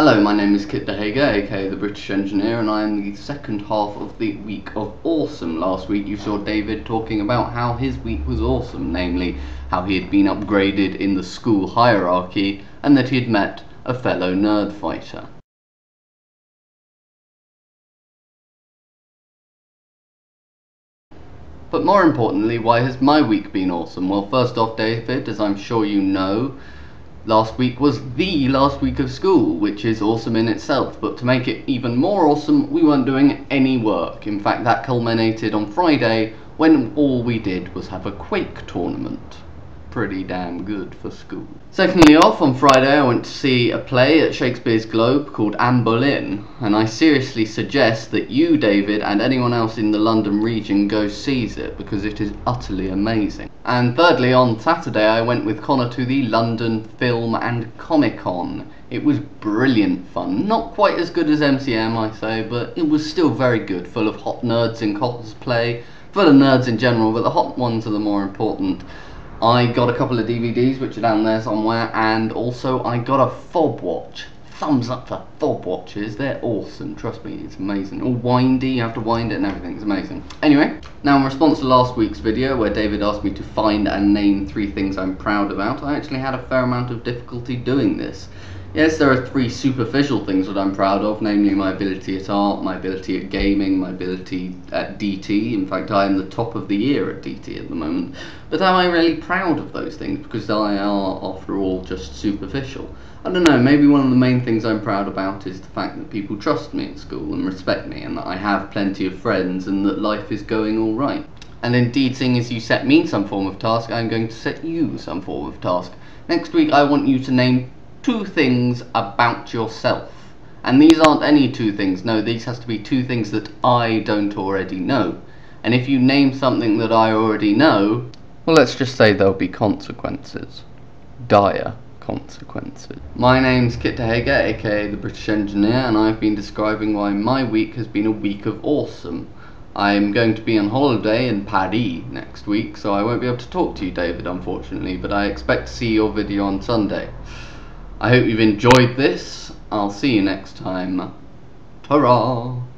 Hello, my name is Kit De Hager, aka the British Engineer, and I am the second half of the week of awesome. Last week you saw David talking about how his week was awesome, namely how he had been upgraded in the school hierarchy and that he had met a fellow nerd fighter. But more importantly, why has my week been awesome? Well, first off, David, as I'm sure you know, last week was the last week of school, which is awesome in itself, but to make it even more awesome, we weren't doing any work. In fact, that culminated on Friday when all we did was have a Quake tournament. Pretty damn good for school. Secondly off, on Friday I went to see a play at Shakespeare's Globe called Anne Boleyn, and I seriously suggest that you, David, and anyone else in the London region go sees it, because it is utterly amazing. And thirdly, on Saturday I went with Connor to the London Film and Comic Con. It was brilliant fun. Not quite as good as MCM, I say, but it was still very good, full of hot nerds in cosplay, full of nerds in general, but the hot ones are the more important. I got a couple of DVDs which are down there somewhere, and also I got a fob watch. Thumbs up for fob watches, they're awesome, trust me, it's amazing. All windy, you have to wind it and everything, it's amazing. Anyway, now in response to last week's video where David asked me to find and name 3 things I'm proud about, I actually had a fair amount of difficulty doing this. Yes, there are 3 superficial things that I'm proud of, namely my ability at art, my ability at gaming, my ability at DT. In fact, I am the top of the year at DT at the moment. But am I really proud of those things? Because they are, after all, just superficial. I don't know, maybe one of the main things I'm proud about is the fact that people trust me at school and respect me, and that I have plenty of friends, and that life is going alright. And indeed, seeing as you set me some form of task, I'm going to set you some form of task. Next week I want you to name 2 things about yourself. And these aren't any 2 things, no, these has to be 2 things that I don't already know. And if you name something that I already know, well, let's just say there'll be consequences. Dire consequences. My name's Kit De Hager, aka the British Engineer, and I've been describing why my week has been a week of awesome. I'm going to be on holiday in Paris next week, so I won't be able to talk to you, David, unfortunately, but I expect to see your video on Sunday. I hope you've enjoyed this. I'll see you next time. Ta-ra!